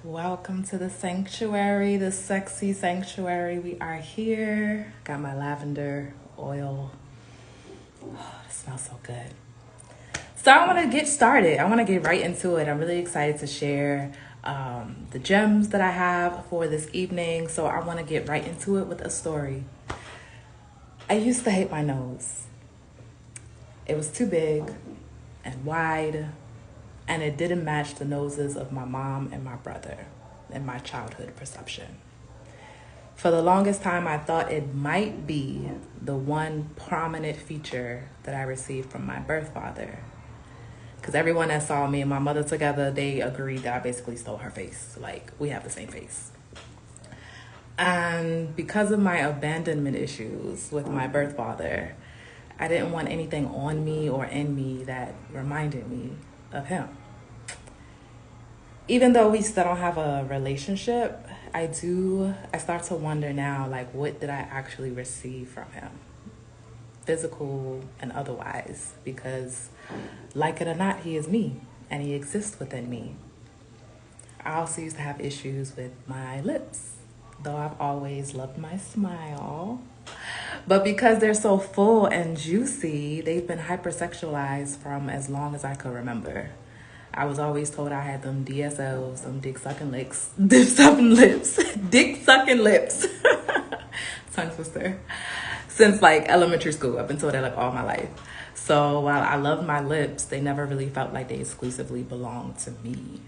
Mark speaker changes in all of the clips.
Speaker 1: Welcome to the sanctuary, the sexy sanctuary. We are here. Got my lavender oil. Oh, it smells so good. So I want to get started. I want to get right into it. I'm really excited to share the gems that I have for this evening. So I want to get right into it with a story. I used to hate my nose. It was too big and wide, and it didn't match the noses of my mom and my brother in my childhood perception. For the longest time, I thought it might be the one prominent feature that I received from my birth father. Because everyone that saw me and my mother together, they agreed that I basically stole her face. Like, we have the same face. And because of my abandonment issues with my birth father, I didn't want anything on me or in me that reminded me of him. Even though we still don't have a relationship, I start to wonder now, like, what did I actually receive from him? Physical and otherwise, because like it or not, he is me and he exists within me. I also used to have issues with my lips, though I've always loved my smile. But because they're so full and juicy, they've been hypersexualized from as long as I could remember. I was always told I had them DSLs, them dick sucking lips, dick sucking lips, tongue twister, since like elementary school. I've been told that like all my life. So while I love my lips, they never really felt like they exclusively belonged to me.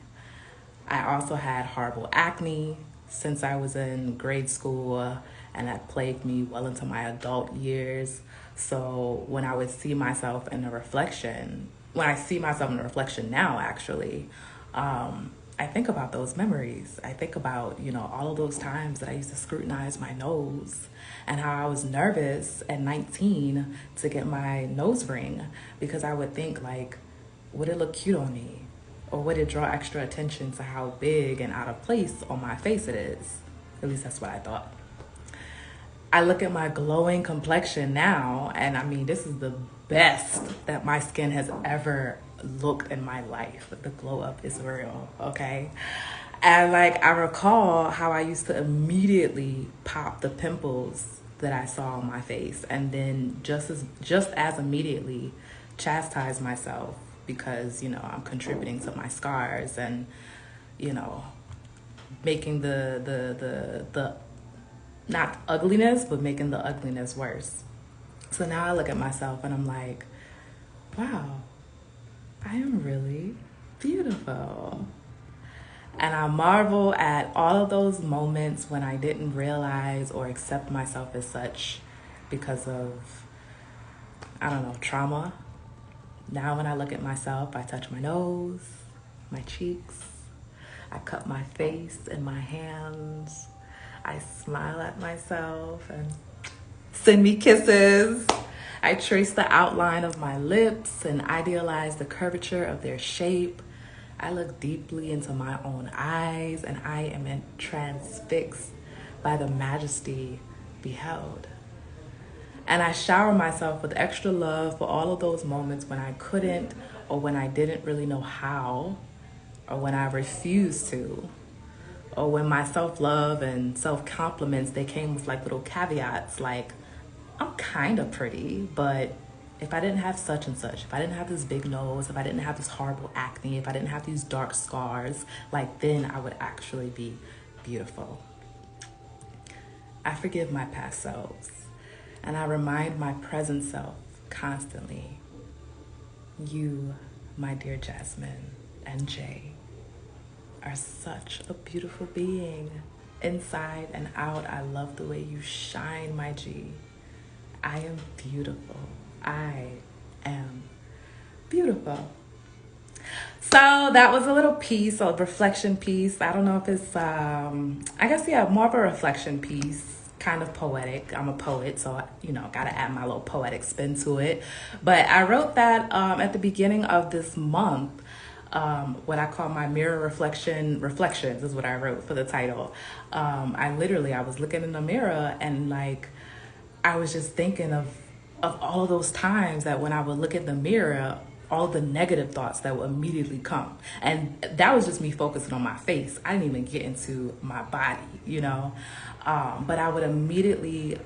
Speaker 1: I also had horrible acne since I was in grade school, and that plagued me well into my adult years. So when I would see myself in the reflection, when I see myself in the reflection now, actually, I think about those memories. I think about, all of those times that I used to scrutinize my nose and how I was nervous at 19 to get my nose ring because I would think like, would it look cute on me? Or would it draw extra attention to how big and out of place on my face it is? At least that's what I thought. I look at my glowing complexion now, and I mean, this is the best that my skin has ever looked in my life. The glow up is real, okay? And like, I recall how I used to immediately pop the pimples that I saw on my face, and then just as immediately chastise myself because, I'm contributing to my scars and, making the not ugliness, but making the ugliness worse. So now I look at myself and I'm like, wow, I am really beautiful. And I marvel at all of those moments when I didn't realize or accept myself as such because of, trauma. Now when I look at myself, I touch my nose, my cheeks, I cut my face and my hands, I smile at myself and send me kisses. I trace the outline of my lips and idealize the curvature of their shape. I look deeply into my own eyes and I am transfixed by the majesty beheld. And I shower myself with extra love for all of those moments when I couldn't or when I didn't really know how or when I refused to. Or when my self-love and self-compliments, they came with like little caveats like, I'm kind of pretty, but if I didn't have such and such, if I didn't have this big nose, if I didn't have this horrible acne, if I didn't have these dark scars, like then I would actually be beautiful. I forgive my past selves and I remind my present self constantly, you, my dear Jasmine and Jay, are such a beautiful being. Inside and out, I love the way you shine, my G. I am beautiful. I am beautiful. So that was a little piece, a reflection piece. I don't know if it's, more of a reflection piece, kind of poetic. I'm a poet, so, gotta add my little poetic spin to it. But I wrote that at the beginning of this month. What I call my mirror reflections is what I wrote for the title. I was looking in the mirror and like, I was just thinking of all of those times that when I would look at the mirror all the negative thoughts that will immediately come. And that was just me focusing on my face. I didn't even get into my body, but I would immediately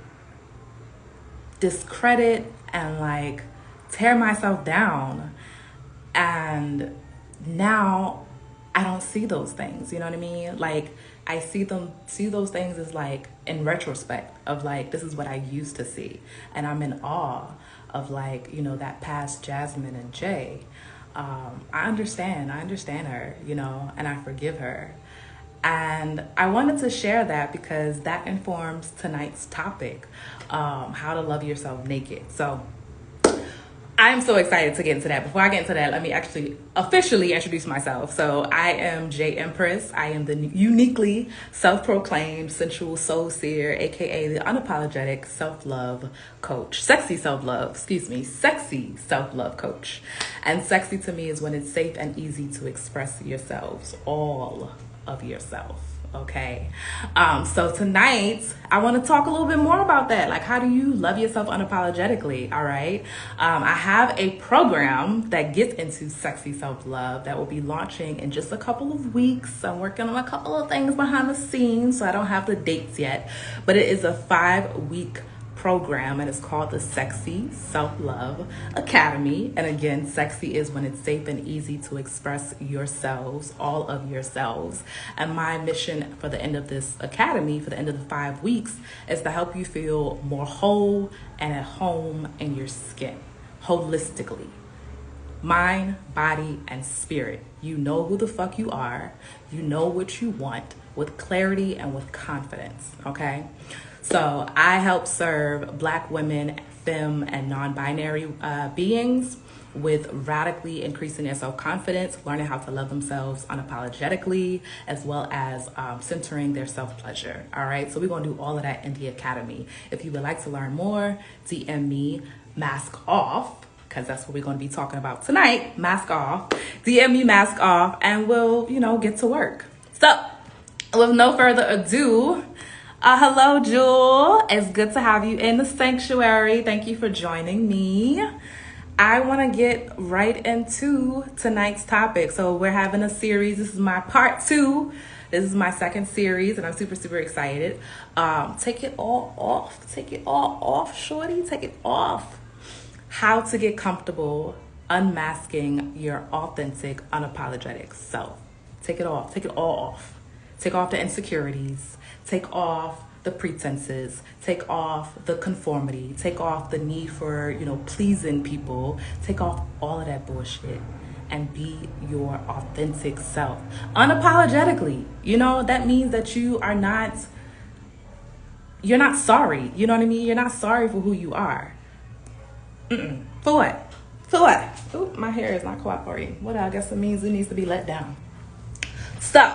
Speaker 1: discredit and like tear myself down. And now I don't see those things, you know what I mean? Like I see those things as like in retrospect of like, this is what I used to see. And I'm in awe of like, that past Jasmine and Jay. I understand her, and I forgive her. And I wanted to share that because that informs tonight's topic, how to love yourself naked. So I'm so excited to get into that. Before I get into that, let me actually officially introduce myself. So I am J Empress. I am the uniquely self-proclaimed sensual soul seer, aka the unapologetic self-love coach. Sexy self-love coach. And sexy to me is when it's safe and easy to express yourselves, all of yourself. Okay. So tonight I want to talk a little bit more about that. Like, how do you love yourself unapologetically? All right. I have a program that gets into sexy self-love that will be launching in just a couple of weeks. I'm working on a couple of things behind the scenes, so I don't have the dates yet, but it is a 5-week program, and it's called the Sexy Self-Love Academy. And again, sexy is when it's safe and easy to express yourselves, all of yourselves. And my mission for the end of this academy, for the end of the 5 weeks, is to help you feel more whole and at home in your skin, holistically. Mind, body, and spirit. You know who the fuck you are. You know what you want with clarity and with confidence, okay? So I help serve Black women, femme, and non-binary beings with radically increasing their self-confidence, learning how to love themselves unapologetically, as well as centering their self-pleasure. All right, so we're gonna do all of that in the academy. If you would like to learn more, DM me, mask off, because that's what we're going to be talking about tonight. Mask off. DM me, mask off, and we'll, get to work. So, with no further ado, hello, Jewel. It's good to have you in the sanctuary. Thank you for joining me. I want to get right into tonight's topic. So we're having a series. This is my part 2. This is my second series, and I'm super, super excited. Take it all off. Take it all off, shorty. Take it off. How to get comfortable unmasking your authentic, unapologetic self. Take it off. Take it all off. Take off the insecurities. Take off the pretenses. Take off the conformity. Take off the need for, pleasing people. Take off all of that bullshit and be your authentic self. Unapologetically. That means that you're not sorry. You know what I mean? You're not sorry for who you are. For what? For what? Ooh, my hair is not cooperating. What I guess it means it needs to be let down. So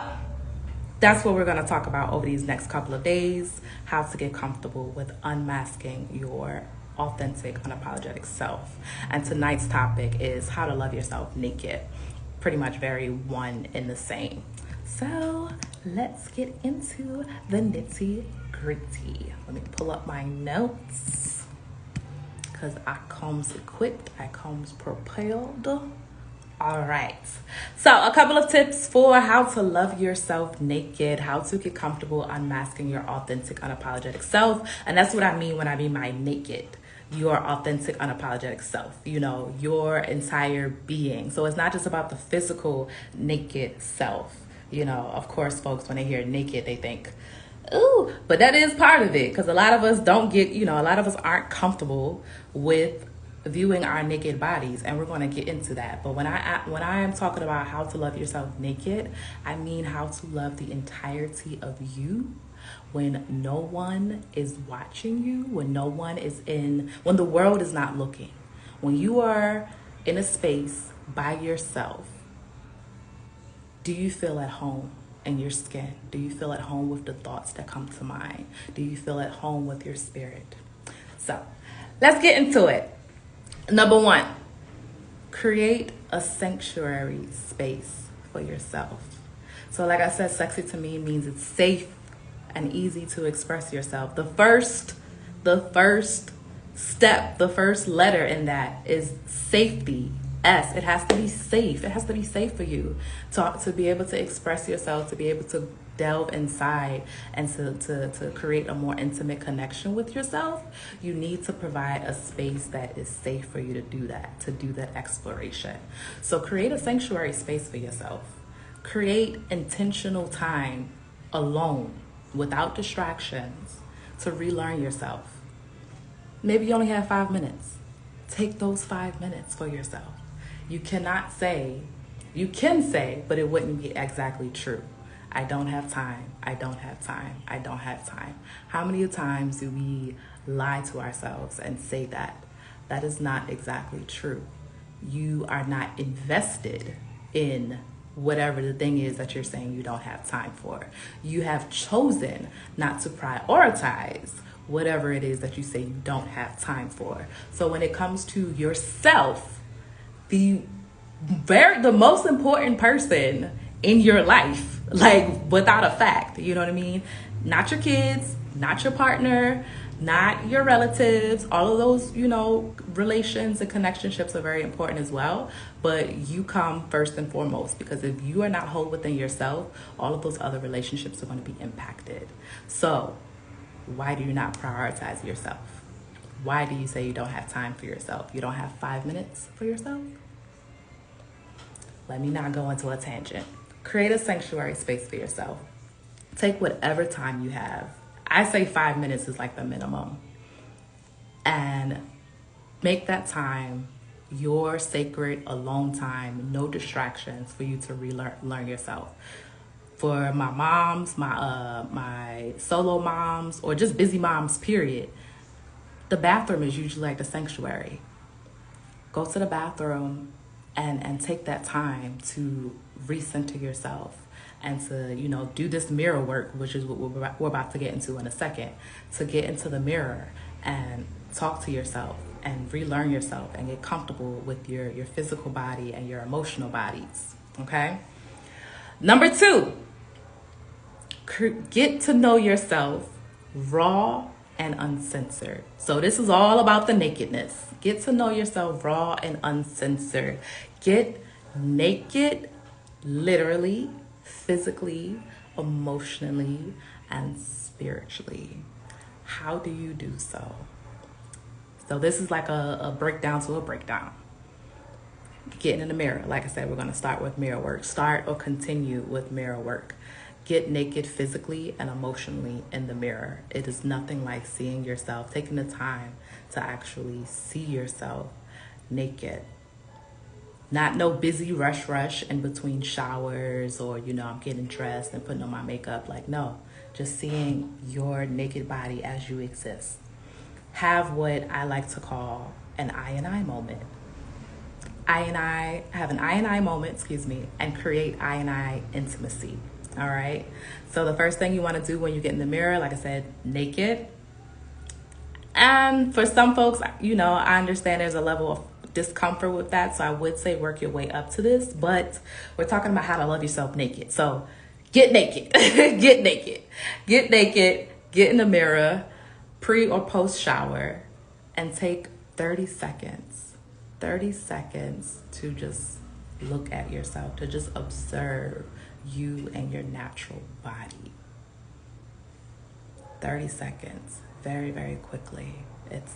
Speaker 1: that's what we're going to talk about over these next couple of days. How to get comfortable with unmasking your authentic, unapologetic self. And tonight's topic is how to love yourself naked. Pretty much very one and the same. So let's get into the nitty gritty. Let me pull up my notes, because I comes equipped, I comes propelled. All right. So a couple of tips for how to love yourself naked, how to get comfortable unmasking your authentic, unapologetic self. And that's what I mean when I mean by naked. Your authentic, unapologetic self, your entire being. So it's not just about the physical naked self. Of course, folks, when they hear naked, they think, ooh, but that is part of it, because a lot of us don't get, a lot of us aren't comfortable with viewing our naked bodies, and we're going to get into that. But when I am talking about how to love yourself naked, I mean how to love the entirety of you when no one is watching you, when when the world is not looking, when you are in a space by yourself. Do you feel at home in your skin? Do you feel at home with the thoughts that come to mind? Do you feel at home with your spirit? So let's get into it. Number 1, create a sanctuary space for yourself. So like I said, sexy to me means it's safe and easy to express yourself. The first step, the first letter in that is safety. S, it has to be safe. It has to be safe for you to be able to express yourself, to be able to delve inside and to create a more intimate connection with yourself. You need to provide a space that is safe for you to do that exploration. So create a sanctuary space for yourself. Create intentional time alone, without distractions, to relearn yourself. Maybe you only have 5 minutes. Take those 5 minutes for yourself. You can say, but it wouldn't be exactly true. I don't have time. I don't have time. I don't have time. How many times do we lie to ourselves and say that? That is not exactly true. You are not invested in whatever the thing is that you're saying you don't have time for. You have chosen not to prioritize whatever it is that you say you don't have time for. So when it comes to yourself, the most important person in your life, like without a fact, you know what I mean? Not your kids, not your partner, not your relatives. All of those, relations and connectionships are very important as well. But you come first and foremost, because if you are not whole within yourself, all of those other relationships are going to be impacted. So why do you not prioritize yourself? Why do you say you don't have time for yourself? You don't have 5 minutes for yourself? Let me not go into a tangent. Create a sanctuary space for yourself. Take whatever time you have. I say 5 minutes is like the minimum. And make that time your sacred alone time, no distractions, for you to learn yourself. For my moms, my solo moms, or just busy moms, period, the bathroom is usually like the sanctuary. Go to the bathroom and take that time to recenter yourself and to, do this mirror work, which is what we're about to get into in a second, to get into the mirror and talk to yourself and relearn yourself and get comfortable with your physical body and your emotional bodies, okay? Number 2, get to know yourself raw and uncensored. So this is all about the nakedness. Get to know yourself raw and uncensored. Get naked, literally, physically, emotionally, and spiritually. How do you do so? So this is like a breakdown to a breakdown. Getting in the mirror. Like I said, we're going to start with mirror work. Start or continue with mirror work. Get naked physically and emotionally in the mirror. It is nothing like seeing yourself, taking the time to actually see yourself naked. Not no busy rush in between showers or, I'm getting dressed and putting on my makeup. Like, no, just seeing your naked body as you exist. Have what I like to call an I and I moment. Have an I and I moment, and create I and I intimacy. All right. So the first thing you want to do when you get in the mirror, like I said, naked. And for some folks, I understand there's a level of discomfort with that. So I would say work your way up to this, but we're talking about how to love yourself naked. So get naked, get naked, get in the mirror, pre or post shower, and take 30 seconds to just look at yourself, to just observe you and your natural body. 30 seconds, very, very quickly. It's,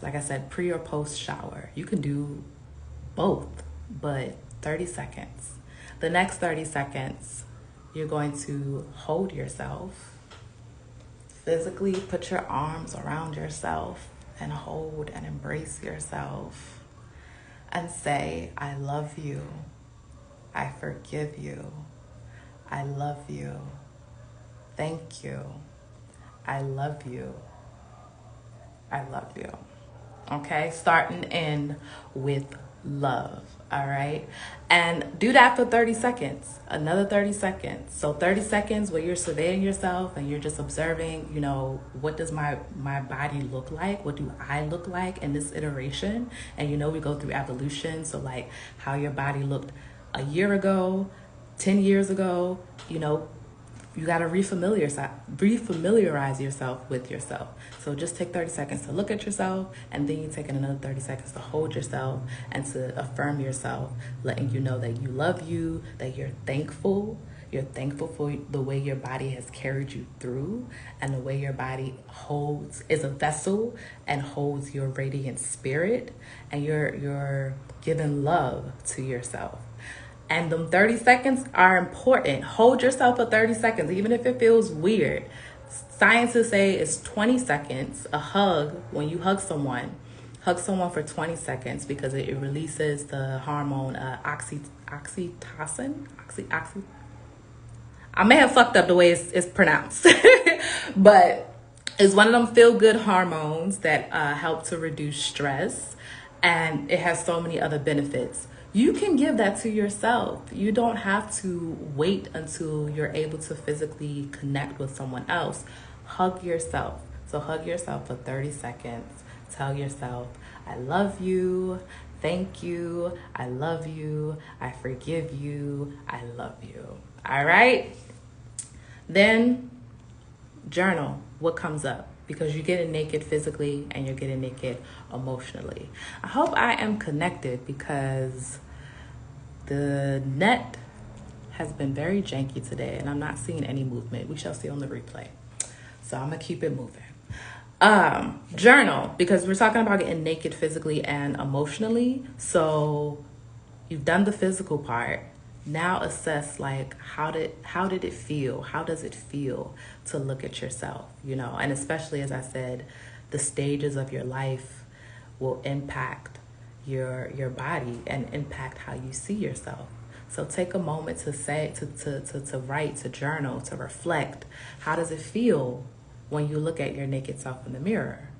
Speaker 1: like I said, pre or post shower. You can do both, but 30 seconds. The next 30 seconds, you're going to hold yourself. Physically put your arms around yourself and hold and embrace yourself and say, I love you. I forgive you. I love you. Thank you. I love you. I love you. Okay, starting in with love. All right, and do that for 30 seconds. Another 30 seconds. So 30 seconds where you're surveying yourself and you're just observing, what does my body look like? What do I look like in this iteration? And we go through evolution. So like how your body looked a year ago, 10 years ago, you got to refamiliarize yourself with yourself. So just take 30 seconds to look at yourself, and then you take another 30 seconds to hold yourself and to affirm yourself, letting you know that you love you, that you're thankful. You're thankful for the way your body has carried you through, and the way your body is a vessel and holds your radiant spirit, and you're giving love to yourself. And them 30 seconds are important. Hold yourself for 30 seconds, even if it feels weird. Scientists say it's 20 seconds. A hug, when you hug someone for 20 seconds, because it releases the hormone oxytocin. I may have fucked up the way it's pronounced, but it's one of them feel-good hormones that help to reduce stress, and it has so many other benefits. You can give that to yourself. You don't have to wait until you're able to physically connect with someone else. Hug yourself. So hug yourself for 30 seconds. Tell yourself, I love you. Thank you. I love you. I forgive you. I love you. All right? Then journal what comes up, because you're getting naked physically and you're getting naked emotionally. I hope I am connected, because the net has been very janky today and I'm not seeing any movement. We shall see on the replay. So I'm gonna keep it moving. Journal, because we're talking about getting naked physically and emotionally. So you've done the physical part. Now assess, like, how did it feel? How does it feel to look at yourself, you know? And especially, as I said, the stages of your life will impact your body and impact how you see yourself. So take a moment to say, to write, to journal, to reflect. How does it feel when you look at your naked self in the mirror?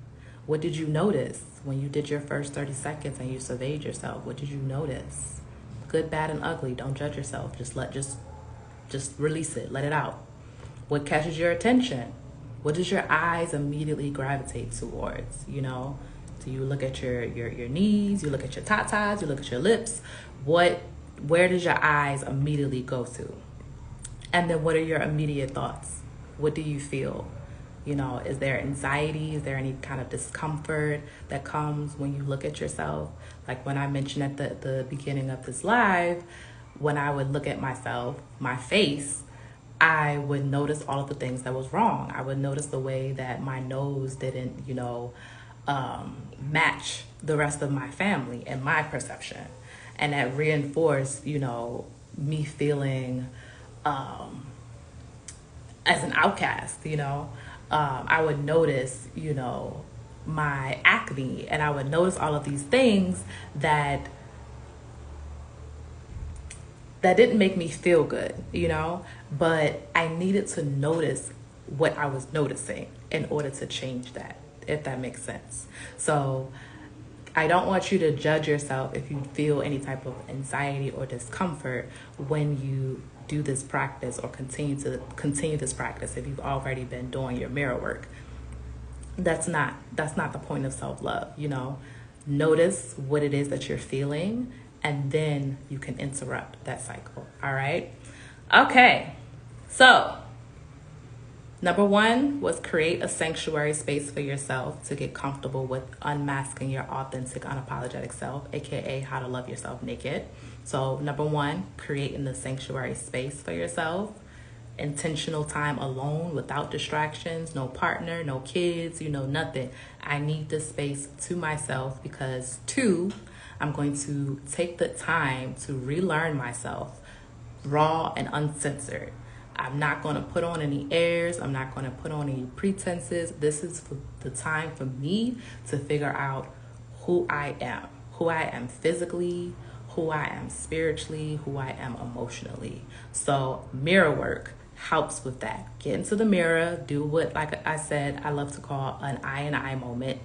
Speaker 1: What did you notice when you did your first 30 seconds and you surveyed yourself? What did you notice? Good, bad, and ugly. Don't judge yourself. Just release it. Let it out. What catches your attention? What does your eyes immediately gravitate towards? You know, do you look at your knees? You look at your tatas? You look at your lips? Where does your eyes immediately go to? And then what are your immediate thoughts? What do you feel? You know, is there anxiety? Is there any kind of discomfort that comes when you look at yourself? Like when I mentioned at the beginning of this live, when I would look at myself, my face, I would notice all of the things that was wrong. I would notice the way that my nose didn't, you know, match the rest of my family and my perception. And that reinforced, you know, me feeling as an outcast, you know. I would notice, you know, my acne, and I would notice all of these things that didn't make me feel good, you know, but I needed to notice what I was noticing in order to change that, if that makes sense. So I don't want you to judge yourself if you feel any type of anxiety or discomfort when you do this practice, or continue this practice if you've already been doing your mirror work. That's not the point of self-love, you know. Notice what it is that you're feeling, and then you can interrupt that cycle. All right? Okay. So number 1 was create a sanctuary space for yourself to get comfortable with unmasking your authentic, unapologetic self, aka how to love yourself naked. So number 1, creating the sanctuary space for yourself. Intentional time alone without distractions, no partner, no kids, you know, nothing. I need this space to myself because 2, I'm going to take the time to relearn myself, raw and uncensored. I'm not going to put on any airs. I'm not going to put on any pretenses. This is the time for me to figure out who I am physically, who I am spiritually, who I am emotionally. So mirror work helps with that. Get into the mirror, do what, like I said, I love to call an eye and eye moment.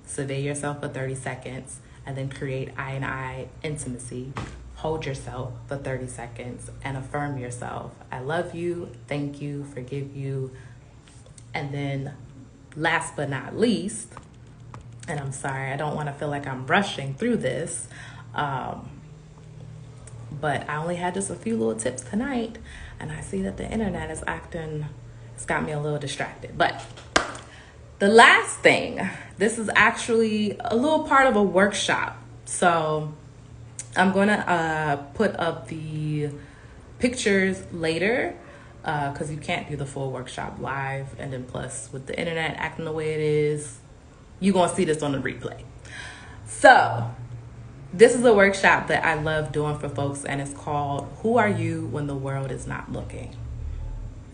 Speaker 1: Survey yourself for 30 seconds and then create eye and eye intimacy. Hold yourself for 30 seconds and affirm yourself. I love you, thank you, forgive you. And then last but not least, and I'm sorry, I don't want to feel like I'm rushing through this, But I only had just a few little tips tonight, and I see that the internet is it's got me a little distracted. But the last thing, this is actually a little part of a workshop. So I'm gonna put up the pictures later, because you can't do the full workshop live, and then plus with the internet acting the way it is, you're gonna see this on the replay. So this is a workshop that I love doing for folks, and it's called Who Are You When the World Is Not Looking?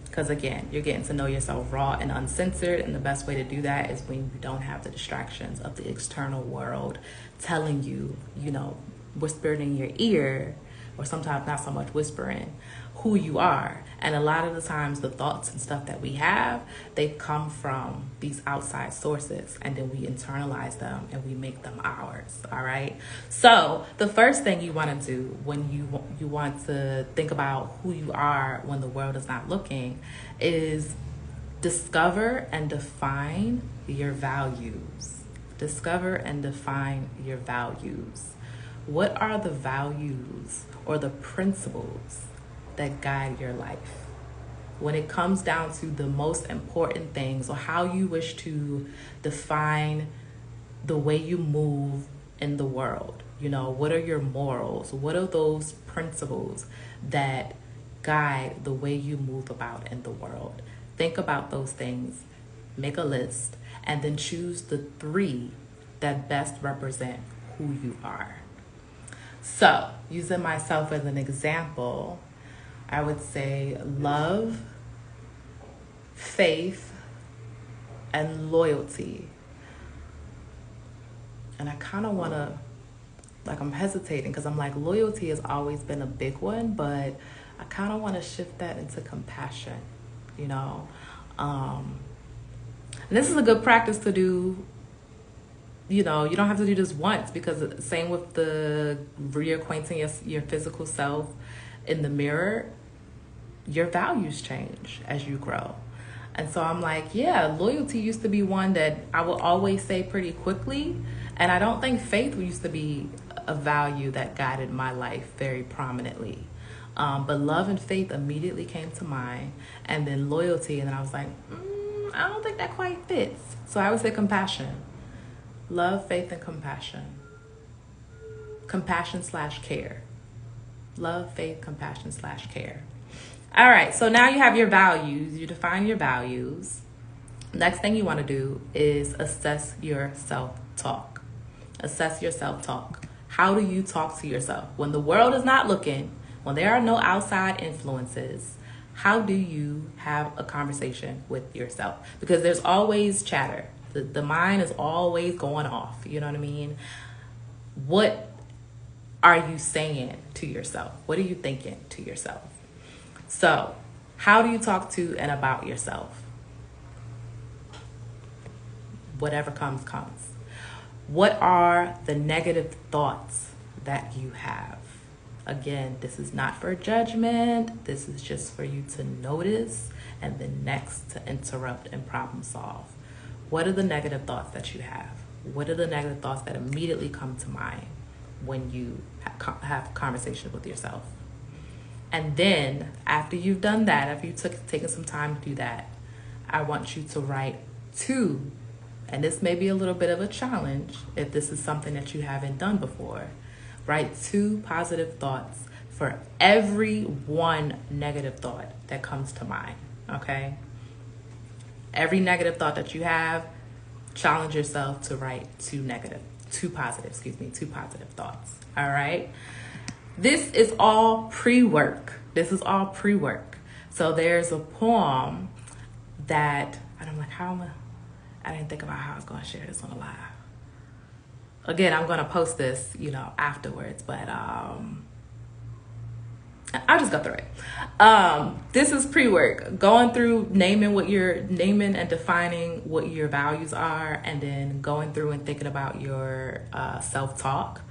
Speaker 1: Because again, you're getting to know yourself raw and uncensored, and the best way to do that is when you don't have the distractions of the external world telling you, whispering in your ear, or sometimes not so much whispering, who you are. And a lot of the times the thoughts and stuff that we have, they come from these outside sources, and then we internalize them and we make them ours. All right. So the first thing you want to do when you want to think about who you are when the world is not looking is discover and define your values. Discover and define your values. What are the values or the principles that guide your life? When it comes down to the most important things, or how you wish to define the way you move in the world, what are your morals? What are those principles that guide the way you move about in the world? Think about those things, make a list, and then choose the 3 that best represent who you are. So, using myself as an example, I would say love, faith, and loyalty. And I kind of want to, I'm hesitating because I'm like, loyalty has always been a big one, but I kind of want to shift that into compassion, And this is a good practice to do. You don't have to do this once, because same with the reacquainting your physical self in the mirror, your values change as you grow. And so I'm like, yeah, loyalty used to be one that I would always say pretty quickly. And I don't think faith used to be a value that guided my life very prominently. But love and faith immediately came to mind. And then loyalty. And then I was like, I don't think that quite fits. So I would say compassion. Love, faith, and compassion. Compassion/care. Love, faith, compassion/care. All right, so now you have your values. You define your values. Next thing you want to do is assess your self-talk. Assess your self-talk. How do you talk to yourself? When the world is not looking, when there are no outside influences, how do you have a conversation with yourself? Because there's always chatter. The mind is always going off. You know what I mean? What are you saying to yourself? What are you thinking to yourself? So, how do you talk to and about yourself? Whatever comes, comes. What are the negative thoughts that you have? Again, this is not for judgment. This is just for you to notice, and then next to interrupt and problem solve. What are the negative thoughts that you have? What are the negative thoughts that immediately come to mind when you have conversations with yourself? And then after you've done that, after you've taken some time to do that, I want you to write 2, and this may be a little bit of a challenge if this is something that you haven't done before. Write 2 positive thoughts for every 1 negative thought that comes to mind, okay? Every negative thought that you have, challenge yourself to write 2 positive thoughts, all right? This is all pre-work. So there's a poem that, and I'm like, I didn't think about how I was going to share this on the live. Again, I'm going to post this, afterwards, but I'll just go through it. This is pre-work, going through naming and defining what your values are, and then going through and thinking about your self-talk.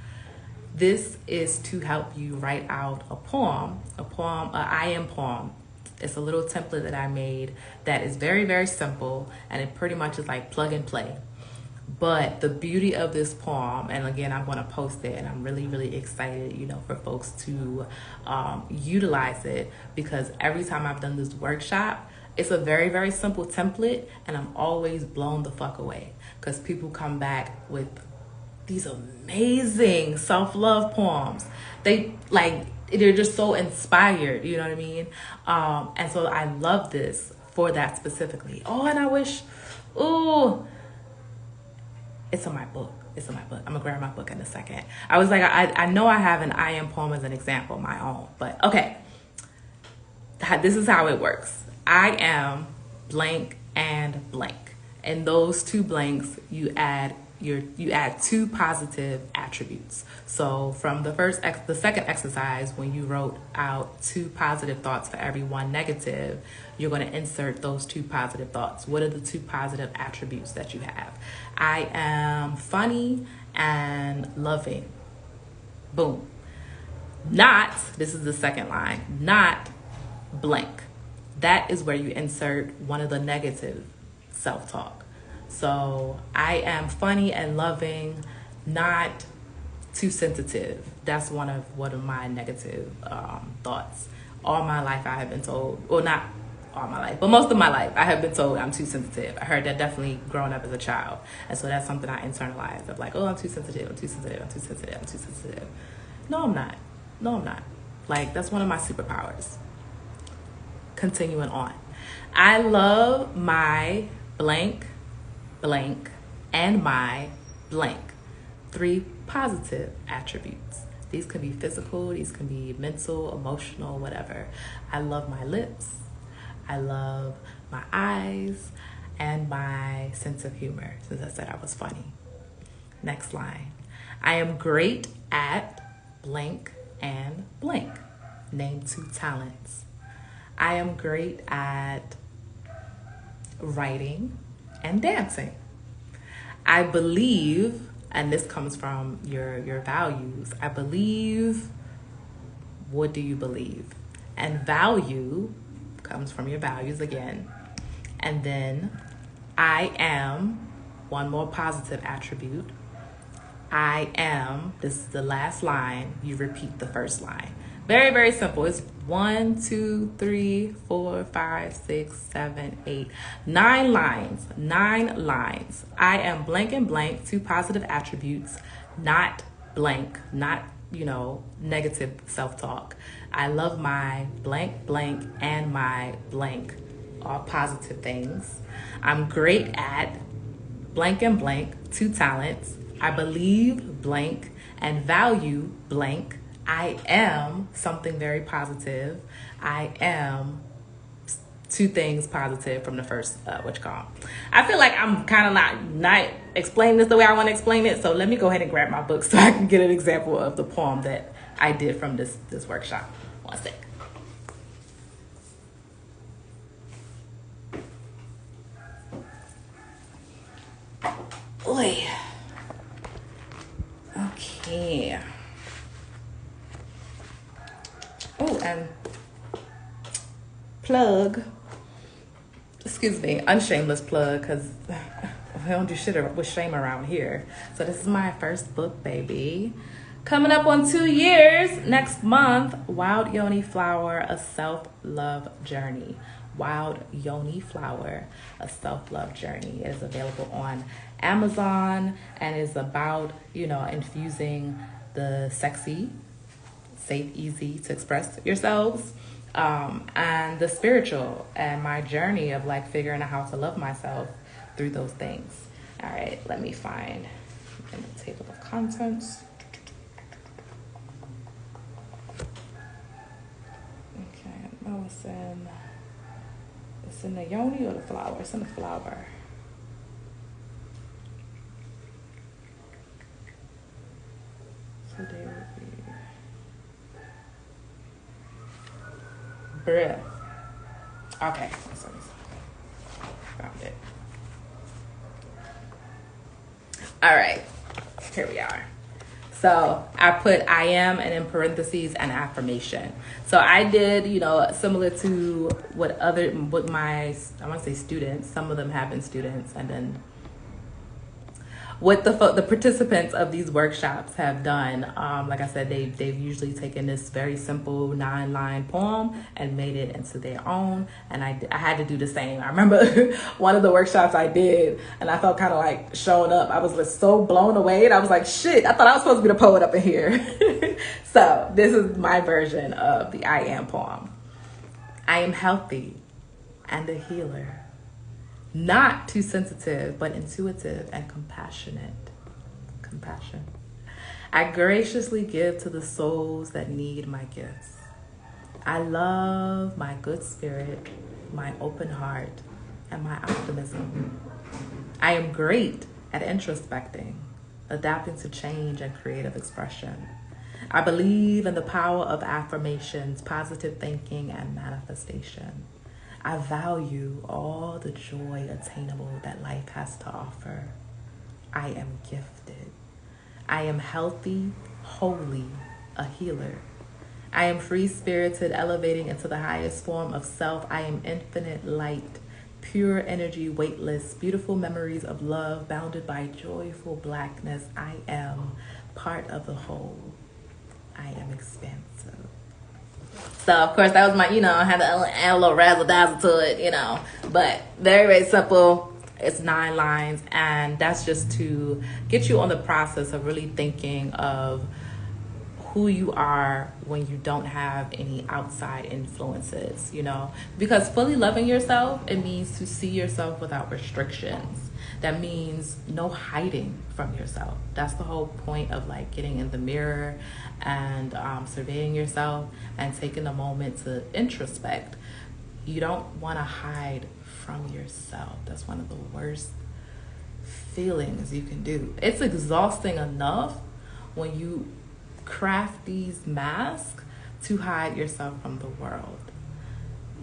Speaker 1: This is to help you write out a poem, I am poem. It's a little template that I made that is very, very simple, and it pretty much is like plug and play. But the beauty of this poem, and again, I'm going to post it, and I'm really, really excited, for folks to utilize it, because every time I've done this workshop, it's a very, very simple template, and I'm always blown the fuck away because people come back with these amazing self-love poems. They're just so inspired, you know what I mean? And so I love this for that specifically. Oh, and I wish, it's in my book. It's in my book. I'm gonna grab my book in a second. I was like, I know I have an I am poem as an example, my own, but okay. This is how it works. I am blank and blank. And those two blanks, you add two positive attributes. So from the second exercise, when you wrote out 2 positive thoughts for every 1 negative, you're going to insert those 2 positive thoughts. What are the 2 positive attributes that you have? I am funny and loving. Boom. This is the second line, not blank. That is where you insert one of the negative self-talk. So I am funny and loving, not too sensitive. That's one of my negative thoughts. All my life I have been told, well, not all my life, but most of my life I have been told I'm too sensitive. I heard that definitely growing up as a child. And so that's something I internalized of like, oh, I'm too sensitive, I'm too sensitive, I'm too sensitive, I'm too sensitive. No, I'm not. No, I'm not. Like, that's one of my superpowers. Continuing on. I love my blank, blank, and my blank. 3 positive attributes. These can be physical, these can be mental, emotional, whatever. I love my lips. I love my eyes and my sense of humor, since I said I was funny. Next line. I am great at blank and blank. Name 2 talents. I am great at writing and dancing. I believe, and this comes from your values, I believe, what do you believe? And value comes from your values again. And then I am, one more positive attribute. I am, this is the last line, you repeat the first line. Very, very simple. It's 1, 2, 3, 4, 5, 6, 7, 8, 9 lines. 9 lines. I am blank and blank, 2 positive attributes, not blank, not, negative self-talk. I love my blank, blank, and my blank, all positive things. I'm great at blank and blank, 2 talents. I believe blank and value blank. I am something very positive. I am 2 things positive from the first, I feel like I'm kind of not explaining this the way I want to explain it. So let me go ahead and grab my book so I can get an example of the poem that I did from this workshop. One sec. Oy. Okay. Oh, and plug, unshameless plug, because we don't do shit with shame around here. So this is my first book, baby. Coming up on 2 years next month, Wild Yoni Flower, A Self-Love Journey. Wild Yoni Flower, A Self-Love Journey is available on Amazon and is about, infusing the sexy, safe, easy to express yourselves, and the spiritual, and my journey of figuring out how to love myself through those things. All right, let me find in the table of contents. Okay, now it's in the yoni or the flower? It's in the flower. So there would be breath. Okay, found it. All right, here we are. So I put I am and in parentheses an affirmation. So I did, similar to what my, I want to say students, some of them have been students, and then what the participants of these workshops have done, like I said, they've usually taken this very simple 9-line poem and made it into their own. And I had to do the same. I remember one of the workshops I did, and I felt kind of like showing up. I was just so blown away, and I was like, shit, I thought I was supposed to be the poet up in here. So this is my version of the I Am poem. I am healthy and a healer. Not too sensitive, but intuitive and compassionate. Compassion. I graciously give to the souls that need my gifts. I love my good spirit, my open heart, and my optimism. I am great at introspecting, adapting to change and creative expression. I believe in the power of affirmations, positive thinking, and manifestation. I value all the joy attainable that life has to offer. I am gifted. I am healthy, holy, a healer. I am free-spirited, elevating into the highest form of self. I am infinite light, pure energy, weightless, beautiful memories of love, bounded by joyful blackness. I am part of the whole. I am expansive. So, of course, that was my, I had to add a little razzle-dazzle to it, But very, very simple. It's 9 lines. And that's just to get you on the process of really thinking of who you are when you don't have any outside influences, Because fully loving yourself, it means to see yourself without restrictions. That means no hiding from yourself. That's the whole point of like getting in the mirror and surveying yourself and taking a moment to introspect. You don't want to hide from yourself. That's one of the worst feelings you can do. It's exhausting enough when you craft these masks to hide yourself from the world.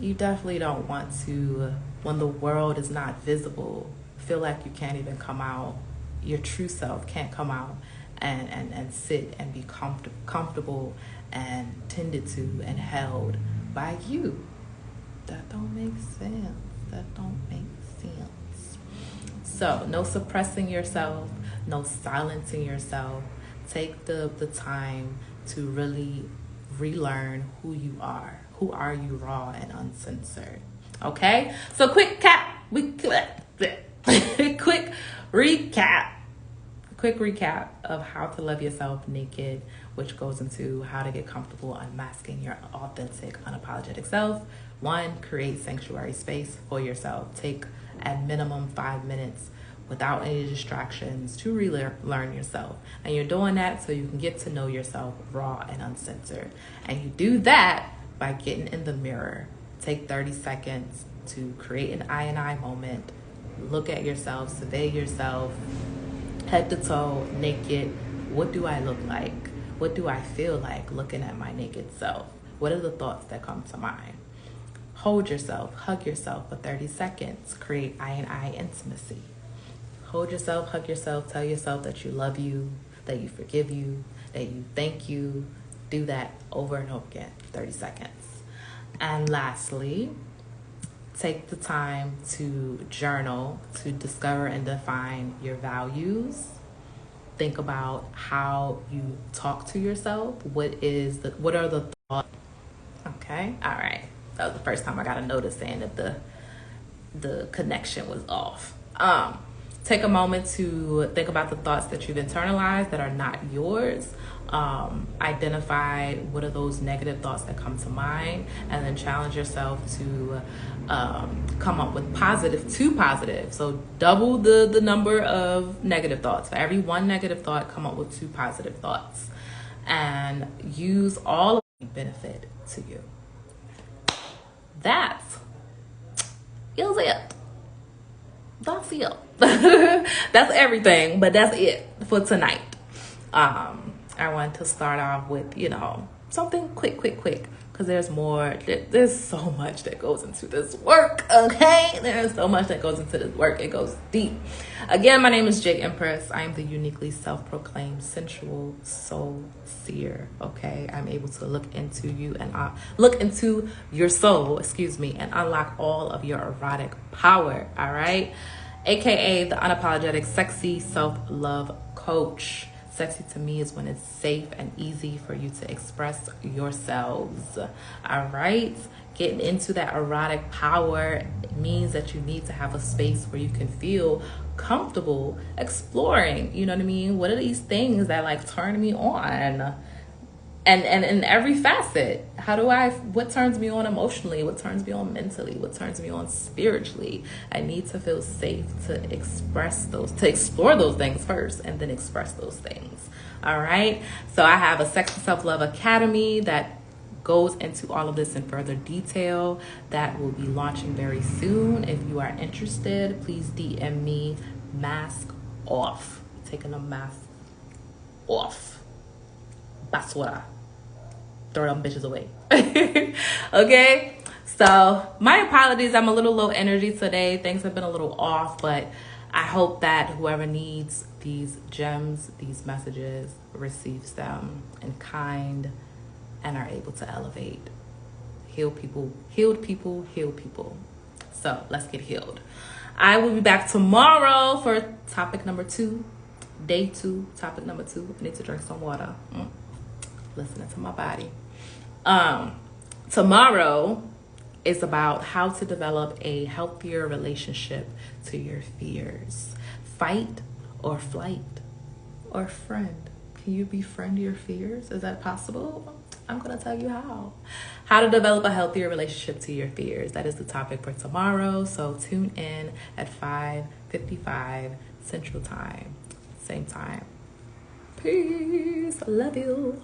Speaker 1: You definitely don't want to, when the world is not visible, feel like you can't even come out, your true self can't come out and sit and be comfortable and tended to and held by you. That don't make sense. That don't make sense. So no suppressing yourself, no silencing yourself. Take the time to really relearn who you are. Who are you, raw and uncensored? Okay? So quick recap of how to love yourself naked, which goes into how to get comfortable unmasking your authentic, unapologetic self. 1, create sanctuary space for yourself. Take at minimum 5 minutes without any distractions to relearn yourself. And you're doing that so you can get to know yourself raw and uncensored. And you do that by getting in the mirror. Take 30 seconds to create an I and I moment. Look at yourself, survey yourself, head to toe, naked. What do I look like? What do I feel like looking at my naked self? What are the thoughts that come to mind? Hold yourself, hug yourself for 30 seconds. Create I and I intimacy. Hold yourself, hug yourself, tell yourself that you love you, that you forgive you, that you thank you. Do that over and over again, 30 seconds. And lastly, take the time to journal, to discover and define your values. Think about how you talk to yourself. What are the thoughts? Okay, all right. That was the first time I got a notice saying that the connection was off. Take a moment to think about the thoughts that you've internalized that are not yours. Identify what are those negative thoughts that come to mind, and then challenge yourself to come up with two positive. So double the number of negative thoughts. For every 1 negative thought, come up with 2 positive thoughts, and use all of them to benefit to you. That is it. That's it. That's everything, but that's it for tonight. I want to start off with, something quick, because there's more. There's so much that goes into this work, okay? There's so much that goes into this work. It goes deep. Again, my name is Jig Empress. I am the uniquely self-proclaimed sensual soul seer, okay? I'm able to look into you and look into your soul, and unlock all of your erotic power, all right? aka the Unapologetic Sexy Self-Love Coach. Sexy to me is when it's safe and easy for you to express yourselves. All right? Getting into that erotic power means that you need to have a space where you can feel comfortable exploring. You know what I mean? What are these things that like turn me on? And in every facet, what turns me on emotionally, what turns me on mentally, what turns me on spiritually. I need to feel safe to explore those things first and then express those things. All right. So I have a Sexy Self-Love Academy that goes into all of this in further detail that will be launching very soon. If you are interested, please DM me. Mask off. Taking a mask off. That's what I throw them bitches away. Okay, so my apologies, I'm a little low energy today. Things have been a little off, but I hope that whoever needs these gems, these messages, receives them in kind and are able to elevate. Healed people. So let's get healed. I will be back tomorrow for topic number 2, day 2, topic number 2. I need to drink some water. Listening to my body. Tomorrow is about how to develop a healthier relationship to your fears. Fight or flight or friend. Can you befriend your fears? Is that possible? I'm going to tell you how. How to develop a healthier relationship to your fears. That is the topic for tomorrow. So tune in at 5:55 Central Time. Same time. Peace. I love you.